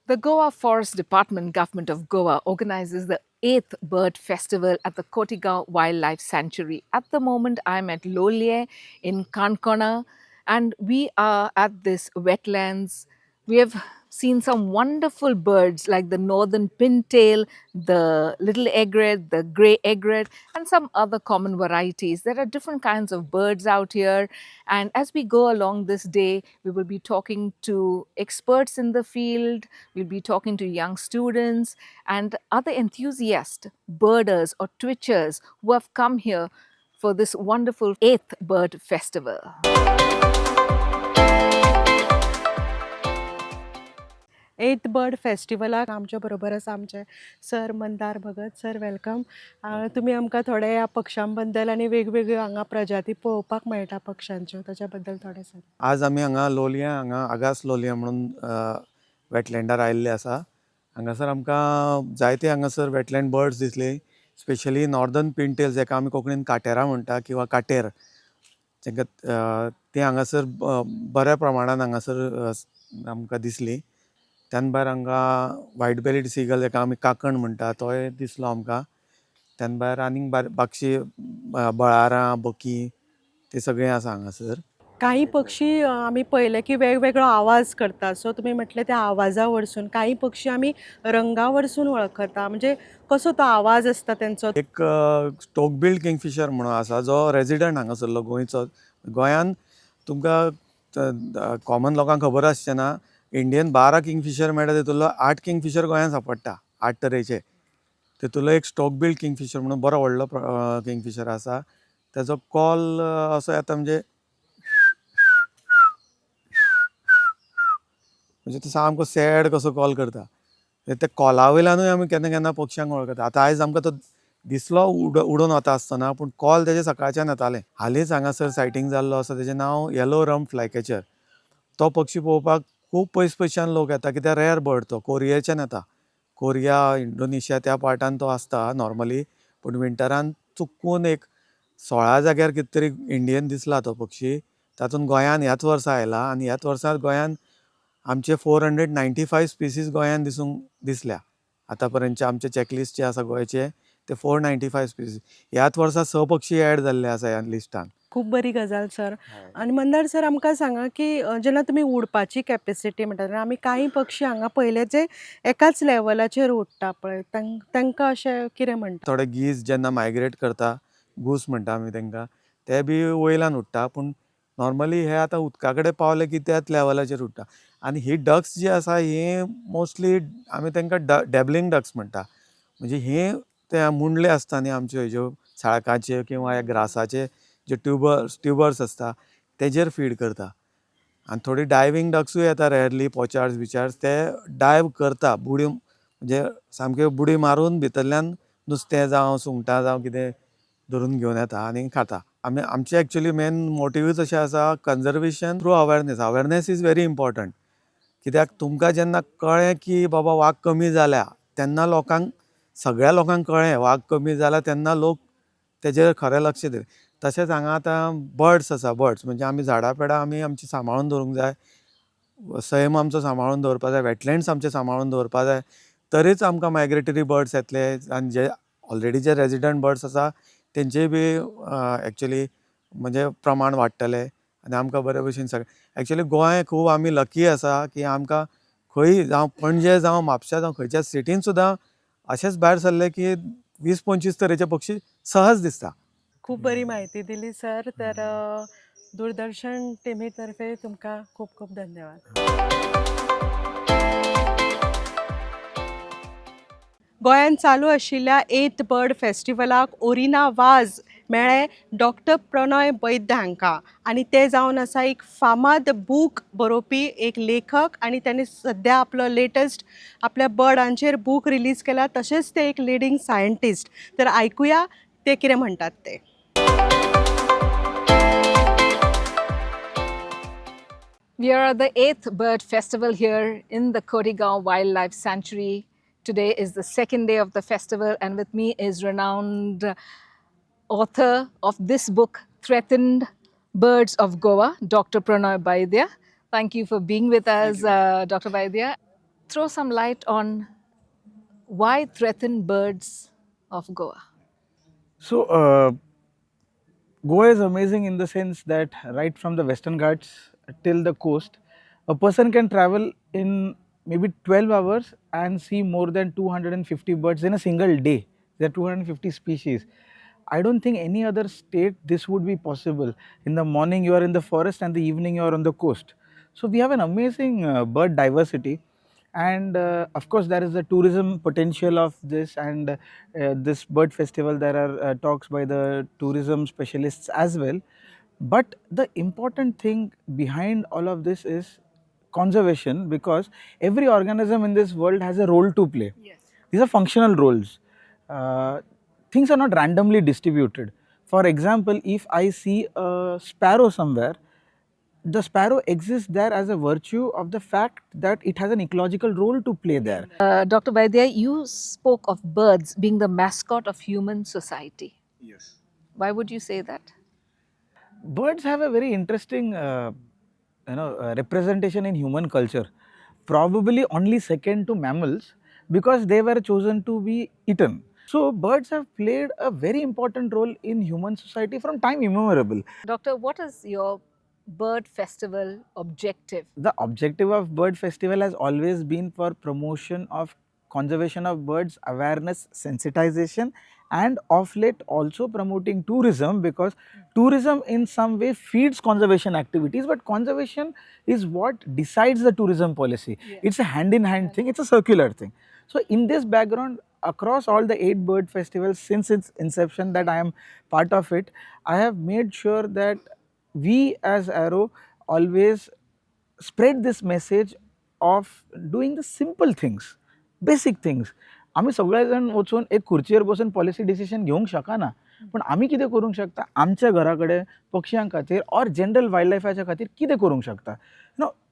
The Goa Forest Department, Government of Goa, organizes the 8th Bird Festival at the Kotigaon Wildlife Sanctuary. At the moment, I'm at Lolye in Kankona, and we are at this wetlands. We have seen some wonderful birds like the northern pintail, the little egret, the grey egret, and some other common varieties. There are different kinds of birds out here. And as we go along this day, we will be talking to experts in the field, we'll be talking to young students and other enthusiasts, birders or twitchers who have come here for this wonderful 8th Bird Festival. 8th bird फेस्टिवलाक आमच्या बरोबर आसा आमचे sir Mandar Bhagat sir welcome. तुमी आमकां थोडे ह्या पक्षां बद्दल आनी वेगवेगळ्यो हांगा प्रजाती पळोवपाक मेळटा पक्षांच्यो ताच्या बद्दल थोडें सांग. आज आमी हांगा लोलयां हांगा आगास लोलयां म्हणून वेटलँडार आयिल्ले आसा. हांगासर आमकां जायते हांगासर वेटलँड बर्ड्स दिसले, स्पेशली नॉर्दर्न पिनटेल जाका आमी कोंकणीन काटेरां म्हणटा किंवा काटेर, जांकां ते हांगासर बऱ्या प्रमाणान हांगासर आमकां दिसली. त्यान भायर हांगा व्हायट बेलीड सिगल जाका आमी काकण म्हणटा तोय दिसलो आमकां. त्यान भायर आनीक बागशी बळारां बकी ते सगळें आसा हांगासर. काही पक्षी आमी पळयले की वेगवेगळो आवाज करता, सो तुमी म्हटले त्या आवाजा वरसून काही पक्षी आमी रंगा वरसून वळखता, म्हणजे कसो तो आवाज आसता तेंचो. एक स्टोकबिल्ड किंगफिशर म्हणून आसा जो रेजिडंट हांगासरलो गोंयचो. गोंयान तुमकां कॉमन लोकांक खबर आसचें ना, इंडियन 12 किंगफिशर मेळटा तितूंतलो 8 किंगफिशर गोंयांत सांपडटा, 8 तरेचे. तितूंतलो एक स्टोकबिल्ड किंगफिशर म्हणून बरो व्हडलो किंगफिशर आसा. तेजो कॉल असो येता म्हणजे तो सामको सॅड कसो कॉल करता. ते कॉला वयल्यानूय आमी केन्ना केन्ना पक्ष्यांक वळखता. आतां आयज आमकां तो दिसलो उडोवन वता आसतना, पूण कॉल तेजे सकाळच्यान येताले. हालींच हांगासर सायटींग जाल्लो आसा, तेजें नांव येलो रम्प फ्लायकॅचर. तो पक्षी पळोवपाक खूब पयस पयसच्यान लोक येता, कित्याक रेअर बर्ड तो कोरियेच्यान येता. कोरिया, इंडोनेशिया त्या पार्टान तो आसता नॉर्मली, पूण विंटरान चुकून एक 16 जाग्यार कितें तरी इंडियेन दिसला तो पक्षी. तातूंत गोंयान ह्याच वर्सा आयला आनी ह्याच वर्सा गोंयान आमचे 495 स्पिसीस गोंयान दिसल्या. आतां पर्यंतचे आमचे चॅकलिस्ट जे आसा गोंयचे ते 495 स्पिसीस. ह्याच वर्सा 6 पक्षी ऍड जाल्ले आसा ह्या लिस्टान. खूप बरी गजाल सर. आणि मंदार सर आमकां सांगा की जेन्ना तुमी उडपाची कॅपेसिटी म्हणटा, आमी काही पक्षी हांगा पळयले जे एकाच लेवलाचेर उडटा पळय, तांकां अशें कितें म्हणटा? थोडे गीज जेन्ना मायग्रेट करता, गूस म्हणटा आमी तांकां, ते बी वयल्यान उडटा, पूण नॉर्मली हे आतां उदका कडेन पावले की त्याच लेवलाचेर उडटा. आनी ही डक्स जी आसा ही मोस्टली आमी तांकां डॅबलिंग डक्स म्हणटा. म्हणजे हे ते मुंडले आसता न्ही आमच्यो हेज्यो साळकाचे किंवा ह्या ग्रासाचे जे ट्युबर्स आसता तेजेर फीड करता. आनी थोडी डायवींग डक्सूय येता रेअरली, पोचार्ड्स बिचार्ड्स, ते डायव करता बुडी, म्हणजे सामके बुडी मारून भितरल्यान नुस्तें जावं सुंगटां जावं कितें धरून घेवन येता आनी खाता. आमचे एक्चुली मेन मोटिव्यूच अशें आसा, conservation through awareness. Awareness is very important. कित्याक तुमकां जेन्ना कळ्ळें की बाबा वाग कमी जाला, तेन्ना लोकांक, सगळ्या लोकांक कळ्ळें वाग कमी जाला तेन्ना लोक तेजेर खरें लक्ष दिलें. तशेंच हांगा आतां बर्ड्स आसा. बर्ड्स म्हणजे आमी झाडां पेडां आमी आमची सांबाळून दवरूंक जाय, सैम आमचो सांबाळून दवरपा जाय, वेटलँड्स आमचे सांबाळून दवरपा जाय, तरीच आमकां मायग्रेटरी बर्ड्स येतले. आनी जे ऑलरेडी जे रेजिडंट बर्ड्स आसा तेंचेय बी एक्चुली म्हणजे प्रमाण वाडटलें आनी आमकां बरे भशेन एक्चुली गोंय खूब आमी लकी आसा की आमकां खंय जावं पणजे जावं म्हापश्यां जावं खंयच्या सिटीन सुद्दां अशेंच भायर सरले की 20-25 तरेचे पक्षी सहज दिसता. खूप बरी माहिती दिली सर. तर दूरदर्शन टीमीतर्फे तुमकां खूप खूप धन्यवाद. गोंयांत चालू आशिल्ल्या 8th बर्ड फेस्टिवलाक ओरिना वाज मेळ्ळे डॉक्टर प्रणय वैद्य हांकां, आनी ते जावन आसा एक फामाद बूक बरोवपी एक लेखक, आनी ताणें सद्या आपलो लेटस्ट आपल्या बर्डांचेर बूक रिलीज केला. तशेंच ते एक लिडींग सायंटिस्ट. तर आयकुया ते कितें म्हणटात ते. We are at the 8th Bird Festival here in the Kotigaon Wildlife Sanctuary. Today is the second day of the festival, and with me is renowned author of this book, Threatened Birds of Goa, Dr. Pranay Vaidya. Thank you for being with us, Dr. Vaidya. throw some light on why threatened birds of Goa? So, Goa is amazing in the sense that right from the Western Ghats till the coast, a person can travel in maybe 12 hours and see more than 250 birds in a single day. There are 250 species. I don't think any other state this would be possible. In the morning you are in the forest and the evening you are on the coast. So we have an amazing bird diversity, and of course there is the tourism potential of this, and this bird festival there are talks by the tourism specialists as well. But the important thing behind all of this is conservation, because every organism in this world has a role to play. Yes. These are functional roles. uh, Things are not randomly distributed. For example, if I see a sparrow somewhere, the sparrow exists there as a virtue of the fact that it has an ecological role to play there. Dr. Vaidya, you spoke of birds being the mascot of human society. Yes. Why would you say that? Birds have a very interesting representation in human culture, probably only second to mammals, because they were chosen to be eaten. So birds have played a very important role in human society from time immemorial. Doctor, what is your bird festival objective? The objective of bird festival has always been for promotion of conservation of birds, awareness, sensitization, and of late also promoting tourism, because tourism in some way feeds conservation activities, but conservation is what decides the tourism policy. Yeah. It's a hand in hand thing, it's a circular thing. So in this background, across all the 8 bird festivals since its inception that I am part of it, I have made sure that we as Arrow always spread this message of doing the simple things, basic things. आम्ही सगळेजण वचून एक खुर्चीवर बसून policy decision घेवंक शकना, पण आम्ही कितें करूंक शकता, आमच्या घरा कडेन पक्ष्यां खातीर और जनरल वायल्ड लायफाच्या खातीर कितें करूंक शकता.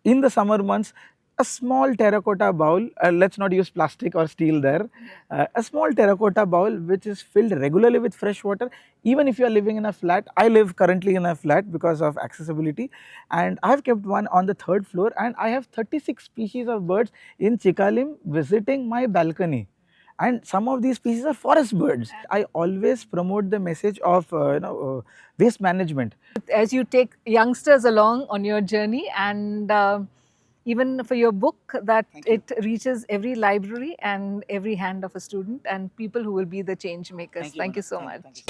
In the summer months, a small terracotta bowl, let's not use plastic or steel there, a small terracotta bowl which is filled regularly with fresh water. Even if you are living in a flat, I live currently in a flat because of accessibility, and I have kept one on the 3rd floor, and I have 36 species of birds in Chikalim visiting my balcony. And some of these species are forest birds. I always promote the message of waste management. As you take youngsters along on your journey, and even for your book, that it reaches every library and every hand of a student and people who will be the change makers. Thank you so much.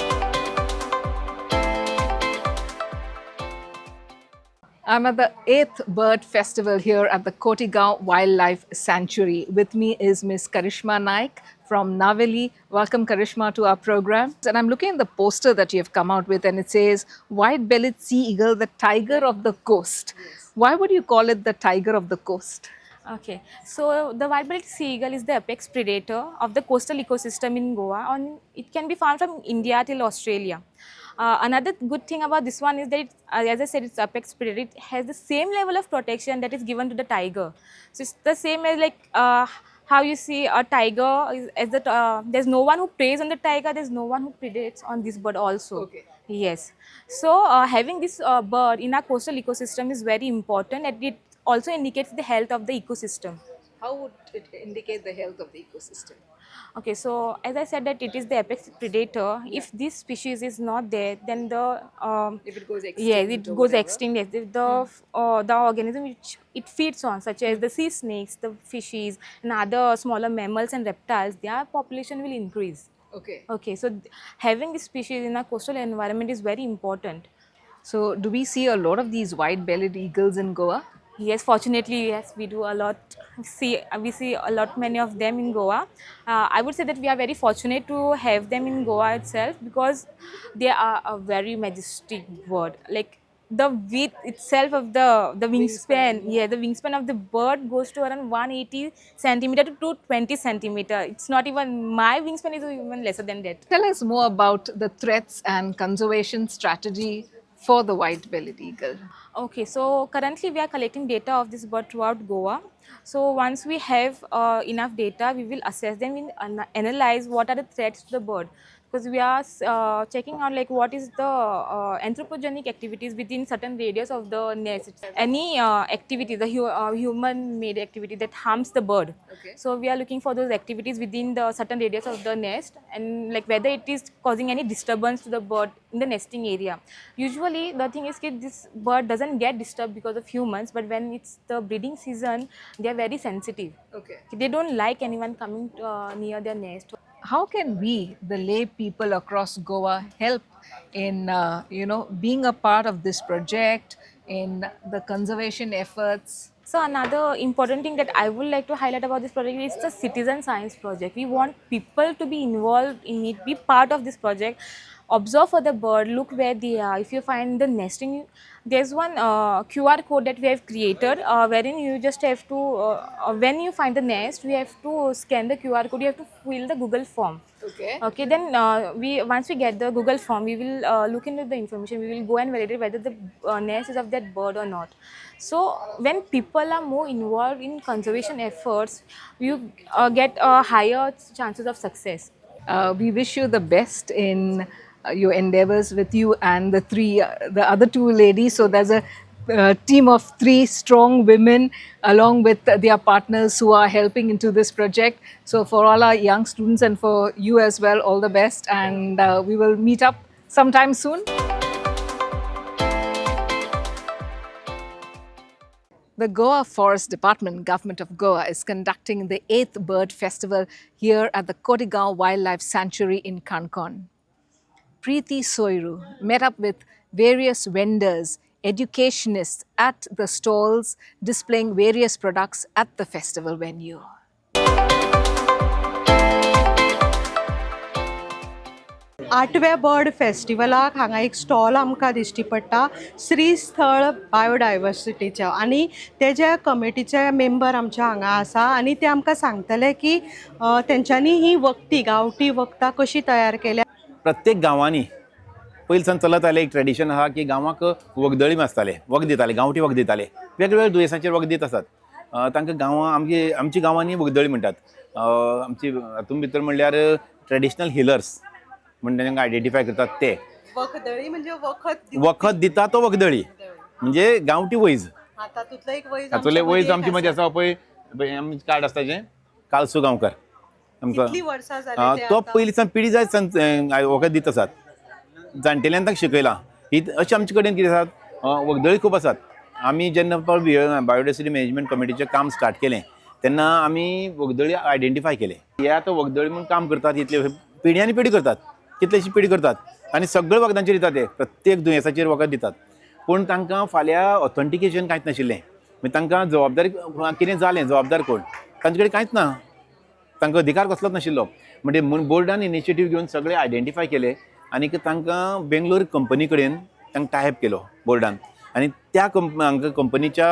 I'm at the 8th Bird Festival here at the Kotigaon Wildlife Sanctuary. With me is Miss Karishma Naik from Naveli. Welcome, Karishma, to our program. And I'm looking at the poster that you have come out with, and it says, White-bellied sea eagle, the tiger of the coast. Yes. Why would you call it the tiger of the coast? Okay, so the white-bellied sea eagle is the apex predator of the coastal ecosystem in Goa. It can be found from India till Australia. Another good thing about this one is that, as I said, it's apex predator. It has the same level of protection that is given to the tiger. So it's the same as like how you see a tiger, there's no one who preys on the tiger, there's no one who predates on this bird also. Okay. Yes. So having this bird in our coastal ecosystem is very important, and it also indicates the health of the ecosystem. How would it indicate the health of the ecosystem? Okay, so as I said that it is the apex predator. Yeah. If this species is not there, then the if it goes extinct, yes, it goes extinct. Yes. The organism which it feeds on, such as the sea snakes, the fishes, and other smaller mammals and reptiles, their population will increase. Okay. Okay, so having this species in a coastal environment is very important. So, do we see a lot of these white-bellied eagles in Goa? Yes, fortunately, yes, we do a lot. We see a lot many of them in Goa. I would say that we are very fortunate to have them in Goa itself, because they are a very majestic bird. Like the width itself of the wingspan, yeah, the wingspan of the bird goes to around 180 centimeter to 220 centimeter. It's not even, my wingspan is even lesser than that. Tell us more about the threats and conservation strategy for the white-bellied eagle. Okay, so currently we are collecting data of this bird throughout Goa. So once we have enough data, we will assess them and analyze what are the threats to the bird. because we are checking out like what is the anthropogenic activities within certain radius of the nest. Any activity, the human-made activity that harms the bird. Okay. So we are looking for those activities within the certain radius of the nest, and like whether it is causing any disturbance to the bird in the nesting area. Usually the thing is that this bird doesn't get disturbed because of humans, but when it's the breeding season, they are very sensitive. Okay. They don't like anyone coming near their nest. How can we, the lay people across Goa, help in being a part of this project, in the conservation efforts? So another important thing that I would like to highlight about this project is the citizen science project. We want people to be involved in it, be part of this project, observe for the bird, look where they are. If you find the nesting, there's one QR code that we have created wherein you just have to, when you find the nest, we have to scan the QR code, you have to fill the Google form. Okay. Okay, then once we get the Google form, we will look into the information. We will go and validate whether the nest is of that bird or not. So when people are more involved in conservation efforts, you get higher chances of success. We wish you the best in your endeavors with you and the other two ladies. So there's a team of 3 strong women along with their partners who are helping into this project. So for all our young students and for you as well, all the best. And we will meet up sometime soon. The Goa Forest Department, Government of Goa, is conducting the 8th Bird Festival here at the Kotigaon Wildlife Sanctuary in Kankon. Preeti Soiru met up with various vendors, educationists at the stalls displaying various products at the festival venue. 8व्या bird फेस्टिवलाक हांगा एक stall आमकां दिश्टी पडटा श्रीस्थळ बायोडायवर्सिटीचो आनी तेज्या कमिटीचे मेंबर आमचे हांगा आसा आनी ते आमकां सांगतले की तेंच्यांनी ही वखदी गांवठी वखदां कशी तयार केल्या. प्रत्येक गांवांनी पयलींसान चलत आलें एक ट्रेडिशन आहा की गांवांक वखदळी आसताले, वखद दिताले, गांवठी वखद दिताले. वेगवेगळ्या दुयेंसांचेर वखद दित आसात. तांकां गांवां आमची गांवांनी वखदळी म्हणटात. आमची हातूंत भितर म्हणल्यार ट्रेडिशनल हिलर्स म्हणजे तांकां आयडेंटिफाय करतात ते. वखदळी म्हणजे वखद दिता तो वखदळी म्हणजे गांवठी वैज. तातूंतलो एक वैज तातूंतले वैज आमची मध्ये आसा पळय आमचें कार्ड आसता जें कालसू गांवकर आमकां तो पयलींसान पिढी जाय वखद दित आसात. जाणटेल्यांक तांकां शिकयलां. ही अशें आमचे कडेन कितें आसात वखदळी खूब आसात. आमी जेन्ना बायोडायवर्सिटी मॅनेजमेंट कमिटीचें काम स्टार्ट केलें तेन्ना आमी वखदळी आयडेंटिफाय केले. हे आतां वखदळी म्हूण काम करतात इतले पिढयांनी पिढी करतात, कितलेशी पिढी करतात आनी सगळे वखदांचेर दितात ते प्रत्येक दुयेंसाचेर वखद दितात. पूण तांकां फाल्यां ऑथेंटिकेशन कांयच नाशिल्लें. मागीर तांकां जबाबदारी कितें जालें जबाबदार कोण तांचे कडेन कांयच ना. तांकां अधिकार कसलोच नाशिल्लो. म्हणजे म्हूण बोर्डान इनिशिएटीव घेवन सगळे आयडेंटिफाय केले आनी तांकां बेंगलोर कंपनी कडेन तांकां टायप केलो बोर्डान आनी त्या कंपनीच्या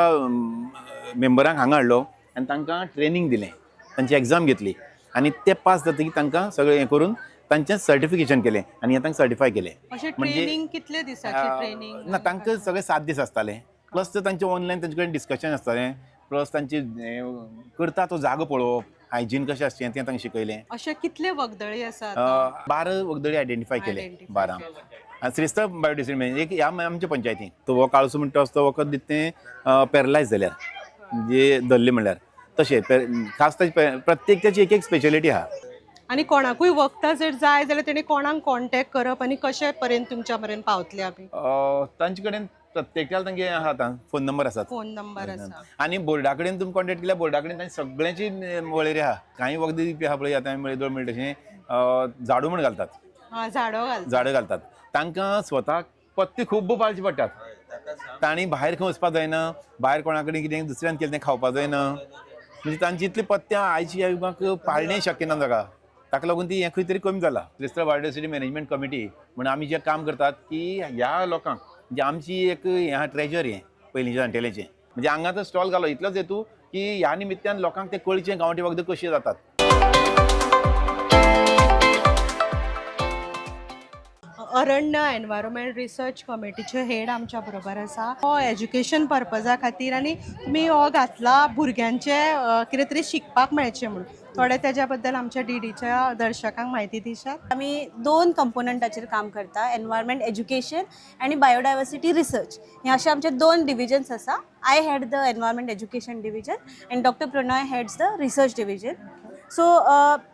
मेंबरांक हांगा हाडलो आनी तांकां ट्रेनींग दिलें. तांची एग्जाम घेतली आनी ते पास जातकीर तांकां सगळें हें करून तांचें सर्टिफिकेशन केलें आनी हें तांकां सर्टिफाय केलें. ट्रेनिंग कितले दिसाची ट्रेनिंग ना तांकां सगळें 7 दीस आसतालें. प्लस तांचें ऑनलायन तांचे कडेन डिस्कशन आसतालें. प्लस तांचे करता तो जागो पळोवप हायजीन कशें आसचें तें तांकां शिकयलें. अशे कितले वखदळी आसात. 12 वखदळी आयडेंटिफाय केले. 12 श्रीस्थळ बायोडायवर्सिटी म्हणजे एक ह्या आमच्या पंचायतीन तो हो काळसो म्हणटा तो वखद दिता तें पॅरलायज जाल्यार म्हणजे धरले म्हणल्यार तशें खास प्रत्येकाची एक स्पेशलिटी आहा. आनी कोणाकूय वखदां जर जाय जाल्यार तेणी कोणाक कॉन्टॅक्ट करप आनी कशे पर्यंत तुमच्या पर्यंत पावतले आमी. तांचे कडेन प्रत्येकाला तांचे आहा फोन नंबर आसात. फोन नंबर आसा आनी बोर्डा कडेन तुमी कॉन्टॅक्ट केल्यार बोर्डा कडेन तांची सगळ्यांची वळेरी आहा. कांय वखद दिवपी आहा पळय आतां मेळदोळ म्हणटा तशें झाडू म्हण घालतात. झाडां घालतात. तांकां स्वताक पत्ते खूब पाळचे पडटात. तांणी भायर खंय वचपाक जायना, भायर कोणा कडेन कितें दुसऱ्यान केलें तें खावपाक जायना. म्हणजे तांची इतली पत्त्यां आयच्या युगाक पाळणें शक्य ना ताका. ताका लागून ती हें खंय तरी कमी जाला. श्रीस्थळ बायोडायवर्सिटी मॅनेजमेंट कमिटी म्हण आमी जें काम करतात की ह्या लोकांक म्हणजे आमची एक हें ट्रेजर हें पयलींच्या जाणटेल्यांचें म्हणजे हांगा तो स्टॉल घालो इतलोच हेतू की ह्या निमित्यान लोकांक तें कळचें गांवठी वखद कशी जातात. अरण्य एनवायरमेंट रिसर्च कमिटीचे हेड आमच्या बरोबर आसा. हो एज्युकेशन पर्पजा खातीर आनी तुमी हो घातला भुरग्यांचे कितें तरी शिकपाक मेळचें म्हणून. थोडे त्याच्या बद्दल आमच्या डीडीच्या दर्शकांक म्हायती दिशात. आम्ही 2 कंपोनंटाचेर काम करता, एनवायरमेंट एज्युकेशन आणि बायोडायवर्सिटी रिसर्च. हे असे आमचे 2 डिविजन्स आसा. I head the environment education division and doctor Pranay heads the research division. So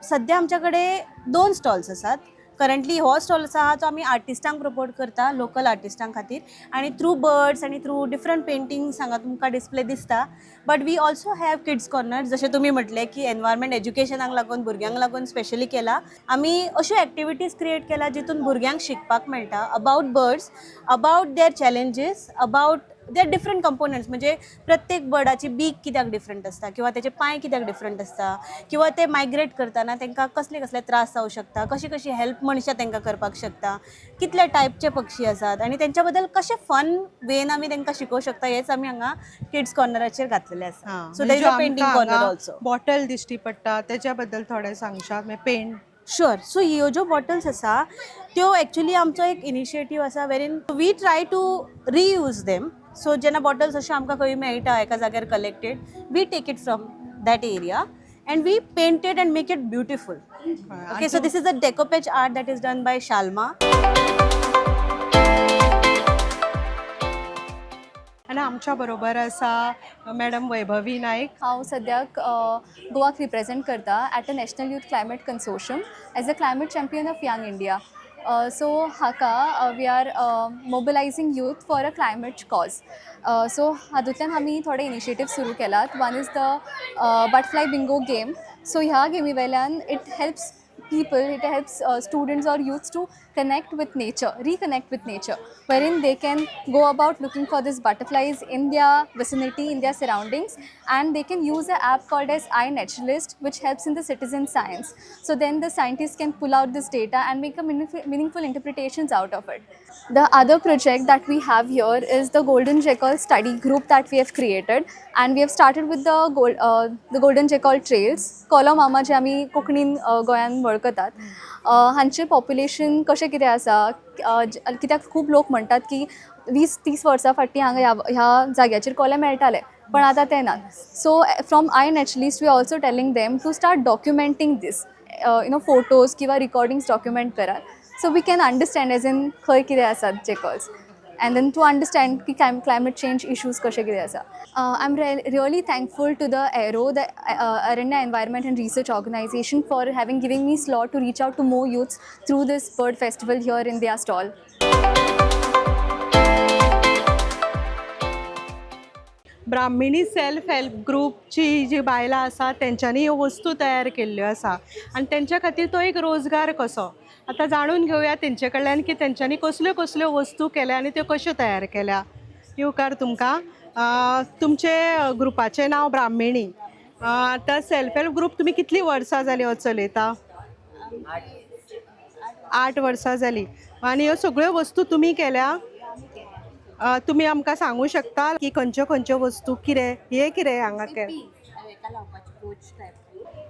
सध्या आमच्याकडे 2 स्टॉल्स आसात. करंटली हो स्टॉल आसा जो आमी आर्टिस्टांक प्रपोर्ट करता, लोकल आर्टिस्टांक खातीर, आनी थ्रू बर्ड्स आनी थ्रू डिफरंट पेंटिंग्स हांगा तुमकां डिस्प्ले दिसता. But we also have kids corner. जशें तुमी म्हटलें की एनवायरमेंट एज्युकेशनाक लागून भुरग्यांक लागून स्पेशली केला. आमी अश्यो एक्टिविटीज क्रिएट केला जितून भुरग्यांक शिकपाक मेळटा about birds, about their challenges, about their different components. म्हणजे प्रत्येक बर्डाची बीक कित्याक डिफरंट आसता, किंवा तेचे पांय कित्याक डिफरंट आसता, किंवा ते मायग्रेट करतना तांकां कसले कसले त्रास जावं शकता, कशी कशी हेल्प मनशां तांकां करपाक शकता, कितले टायपचे पक्षी आसात आनी तेंच्या बद्दल कशे फन वेन आमी तांकां शिकोवंक शकता, हेच आमी हांगा किड्स कॉर्नराचेर घातलेले आसा. So there is a painting corner also. Bottle दिश्टी पडटा त्याच्या बद्दल थोडें सांगशात. Paint sure. सो ह्यो ज्यो बॉटल्स आसा त्यो एक्चुअली आमचो एक इनिशिएटीव आसा वेरीन we try to reuse them. So जेन्ना बॉटल्स अशें आमकां खंय मेळटा एका जाग्यार collected, we take it from that area and we paint it and make it beautiful. Okay, so this is the decoupage art that is done by Shalma. आणि आमच्या बरोबर आसा मॅडम वैभवी नाईक. हांव सद्याक गोवाक रिप्रेझेंट करता at a national youth climate consortium as a climate champion of young India. So हाका we are mobilising youth for a climate cause. So हातूंतल्यान आमी थोडे इनिशिएटीव सुरू केलात. One is the butterfly bingo game. So ह्या गेमी वयल्यान it helps people, it helps students or youths to connect with nature, reconnect with nature, wherein they can go about looking for these butterflies in their vicinity, in their surroundings, and they can use an app called as iNaturalist, which helps in the citizen science. So then the scientists can pull out this data and make a meaningful interpretations out of it. The other project that we have here is the Golden Jackal study group that we have created, and we have started with the Golden Jackal trails. कोलो मामा जे आमी कोंकणीन गोंयान वळखतात, हांचे population कशें कितें आसा, कित्याक खूब लोक म्हणटात की 20-30 वर्सां फाटीं हांगा ह्या जाग्याचेर कोले मेळटाले, पण आतां ते ना. So from iNaturalist we are also telling them to start documenting these photos किंवा रिकॉर्डिंग्स डॉक्युमेंट करात. So we can understand as in खंय कितें आसात jackals, and then to understand की climate change issues कशे कितें आसा. I'm really thankful to the AERO, the Aranya Environment and Research Organization, for having given me slot to reach out to more youths through this bird festival here in their stall. Brahmini self help ग्रुपची जी बायलां आसा तेंच्यांनी ह्यो वस्तू तयार केल्ल्यो आसा आनी तेंच्या खातीर तो एक रोजगार कसो. आतां जाणून घेवया तेंचे कडल्यान की तेंच्यांनी कसल्यो कसल्यो वस्तू केल्या आनी त्यो कश्यो तयार केल्या. येवकार तुमकां. तुमचे ग्रुपाचें नांव ब्राह्मिणी. आतां सेल्फ हेल्प ग्रुप तुमी कितलीं वर्सां जालीं हो चलयता? 8 वर्सां जालीं. आनी ह्यो सगळ्यो वस्तू तुमी केल्या? तुमी आमकां सांगू शकता की खंयच्यो खंयच्यो वस्तू कितें हे कितें हांगा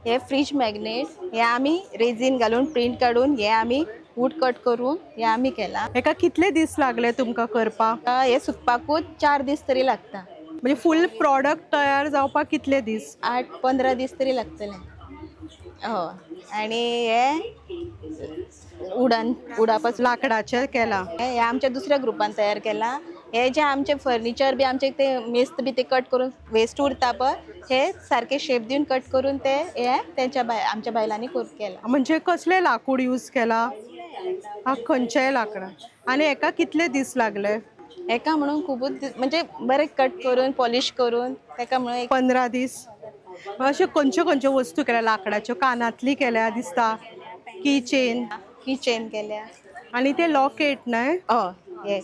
हे फ्रीज मॅग्नेट, हे आमी रेझीन घालून प्रिंट काडून हे आमी वूड कट करून हे आमी केला. हेका कितले दीस लागले तुमकां करपाक? हे सुकपाकूच 4 दीस तरी लागता. म्हणजे फूल प्रॉडक्ट तयार जावपाक कितले दीस? 8-15 दीस तरी लागतले. हो. आणि हे उडापासून लाकडाचे केला. हे आमच्या दुसऱ्या ग्रुपान तयार केला. हे जे आमचे फर्निचर बी आमचे ते मेस्त बी ते कट करून वेस्ट उरता पळय, हे सारखे शेप दिवन कट करून ते हे त्यांच्या आमच्या बायलांनी केला. म्हणजे कसले लाकूड यूज केला? खंयचेय लाकडां. आनी हेका कितले दीस लागले? एका म्हणून खूबच म्हणजे बरे कट करून पॉलिश करून तेका म्हणून 15 दीस. अश्यो खंयच्यो खंयच्यो वस्तू केल्या? लाकडाच्यो कानातली केल्या दिसता, की चेन केल्या. आनी ते लॉकेट न्हय? हे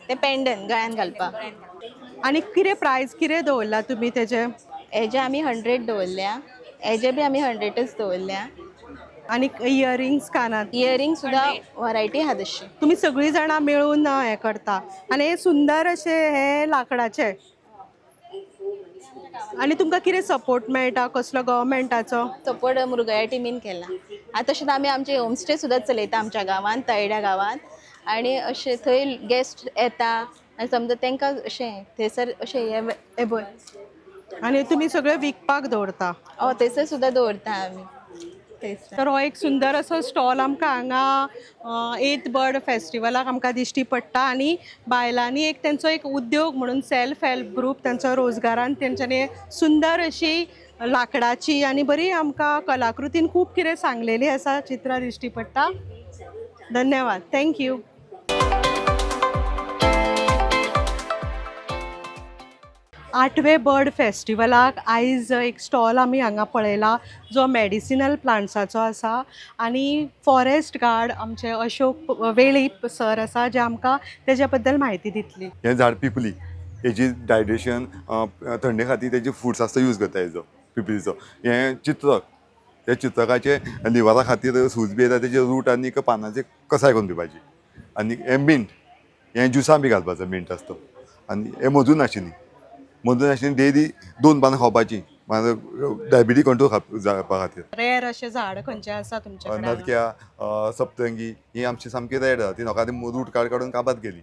ते पेंडन गळ्यान घालपाक. आनी कितें प्रायस कितें दवरला तुमी तेजे? हेजे आमी 100 दवरल्या. हेजे बी आमी 100च दवरल्या. आनी इयरिंग्स कानात? इयरिंग सुद्धा व्हरायटी आहा तशी. तुमी सगळीं जाणां मेळून हें करता. आनी हे सुंदर अशे हे लाकडाचे. आनी तुमकां कितें सपोर्ट मेळटा कसलो गव्हर्मेंटाचो? सपोर्ट मुरगया टिमीन केला. आतां तशेंच आमी आमचे होमस्टे सुद्दां चलयता आमच्या गांवांत, तळड्या गांवांत. आनी अशें थंय गेस्ट येता आनी समजा तांकां अशें थंयसर अशें एबल आनी तुमी सगळे विकपाक दवरता. थंयसर सुद्दां दवरता आमी थंयसर. तर हो एक सुंदर असो स्टॉल आमकां हांगा 8th बर्ड फेस्टिवलाक आमकां दिश्टी पडटा आनी बायलांनी एक तेंचो एक उद्योग म्हणून सेल्फ हेल्प ग्रूप तेंचो रोजगारान तेंच्यांनी सुंदर अशी लाकडाची आनी बरी आमकां कलाकृतीन खूब कितें सांगलेली आसा चित्रां दिश्टी पडटा. धन्यवाद. थँक्यू. आठवे बर्ड फेस्टिवलाक आयज एक स्टॉल आमी हांगा पळयला जो मेडिसिनल प्लांट्साचो आसा आनी फॉरेस्ट गार्ड आमचे अशोक वेळीप सर आसा जे आमकां तेज्या बद्दल म्हायती दितली. हें झाड पिपली, हेजी डायजेशन थंडे खातीर तेजे फुड्स आसता यूज करता हेजो पिपलीचो. हें चित्रक, त्या चित्रकाचे लिवरा खातीर सूज बी येता तेजे रूट आनी पानांचे कसाय करून पिवपाची. आनी हें मिंट, हें ज्युसान बी घालपाचो मिंट आसता तो. आनी हें मधुनाशिनी, मधुनाशिनी डेली 2 पानां खावपाची डायबिटीज कंट्रोल जावपा खातीर. रेर अशें झाड खंयचें आसा तुमचे कडेन? नरक्या, सप्तरंगी ही आमची सामकी रेर आसा. ती लोकांनी रूट काडून काबात केली.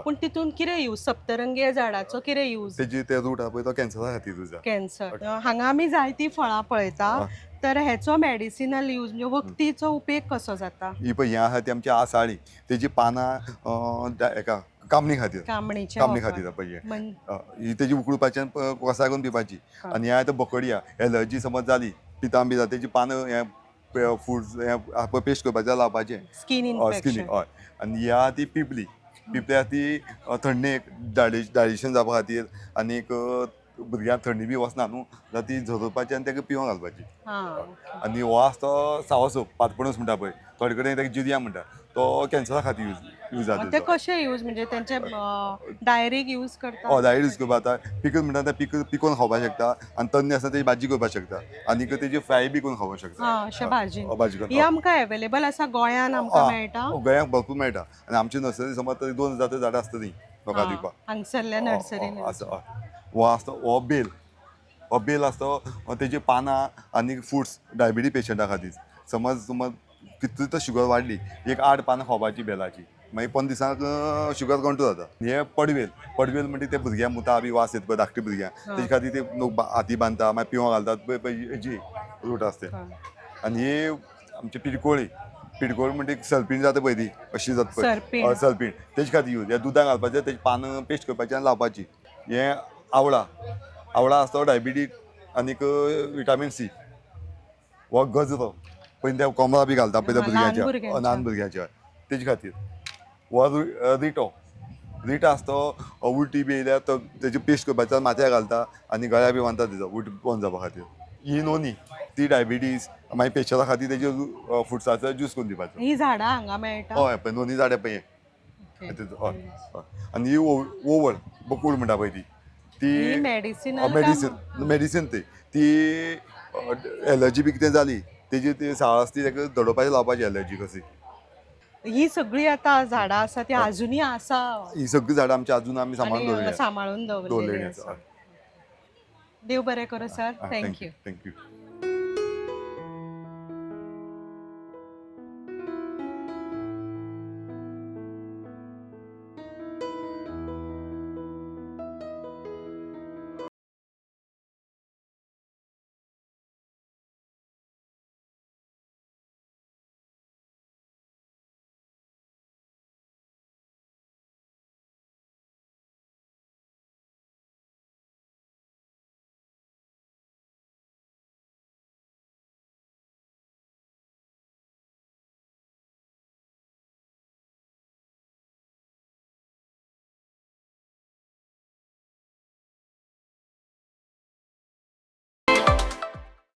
पूण तितून कितें यूज सप्तरंगी ह्या झाडाचो कितें यूज? तेजी ते रूट आहा पळय तो कॅन्सरा खातीर यूज जाता. कॅन्सर. हांगा आमी जायतीं फळां पळयता. तर हेचो मेडिसिनल यूज म्हणजे वखदीचो उपेग कसो जाता? ही पळय हें आहा ती आमची आसाळी, तेजी पानां हेका कामणी खातीर खातीर पळय ही तेजी उकडपाचें कसाय करून पिवपाची. आनी हें आतां बकडिया एलर्जी समज जाली पितां बी जाता तेजी पानां हें फूड्स हें पेस्ट करपाचें लावपाचें स्कीन हय. आनी ही आहा ती पिपली, पिपली आहा ती थंडेक डायजेशन जावपा खातीर आनीक भुरग्यांक थंडी बी वचना न्हू जाल्यार ती झरोवपाची आनी ताका पिवूंक घालपाची. आनी हो आसा तो सावो सोप पातपणस म्हणटा पळय, थोडे कडेन ताका जिरिया म्हणटा तो कॅन्सरा खातीर यूज जाता. ते कशे यूज म्हणजे तेंचे डायरेक्ट यूज करता? डायरेक्ट यूज करपा जाता. पिकल म्हणटा ते पिकोवन खावपाक शकता आनी तन्नी आसा तेजी भाजी करपाक शकता आनीक तेजी फ्राय बी करून खावपाक शकता. अशें भाजी करून ही आमकां अवेलेबल आसा गोंयान आमकां मेळटा? गोंयांत भरपूर मेळटा आनी आमची नर्सरी समज तरी 2000 झाडां आसता ती लोकांक दिवपाक. हांगसरल्या नर्सरीन आसा. हो आसता हो बेल आसता तेजी पानां आनी फ्रुट्स डायबिटीज पेशंटा खातीर. समज कितली तर शुगर वाडली 8 पानां खावपाची बेलाची मागीर 15 दिसांक शुगर कंट्रोल जाता. हे पडवेल म्हणजे ते भुरग्यांक मुता बी वास येता पळय धाकटे भुरग्यांक तेजे खातीर ते लोक हाती बांदता मागीर पिवूंक घालतात पळय हेजी रूट आसता. आनी हे आमचे पिडकोळी म्हणजे सल्पीण जाता पळय ती अशी जाता पळय सल्पीण तेजे खातीर यूज. हे दुदाक घालपाचें तेजी पानां पेस्ट करपाची आनी लावपाची. हें आवळा आसता डायबिटीज आनीक विटामीन सी. हो गजरो पळय त्या कोमरा बी घालता पळय त्या भुरग्यांच्या ल्हान भुरग्यांच्या तेजे खातीर. हो रीट आसता उलटी बी येयल्यार तो तेजी पेस्ट करपाची माथ्यार घालता आनी गळ्या बी बांदता तेजो उलटी बंद जावपा खातीर. ही नोनी ती डायबिटीज मागीर पेशंटा खातीर तेजे फुड्साचो ज्यूस करून दिवपाचो. ही झाडां हांगा मेळटा? हय पळय नोनी झाडां पळय हय. आनी ही ओवळ बकूळ म्हणटा पळय ती मेडिसीन ती एलर्जी बी कितें जाली तेजी ती साळ आसता तेका दडोवपाचें लावपाची एलर्जी कशी. ही सगळीं आतां झाडां आसा ती आजुनी आसा? ही सगळीं झाडां आमची अजून आमी सांबाळून दवरलेली आसा. देव बरें करूं सर. थँक्यू.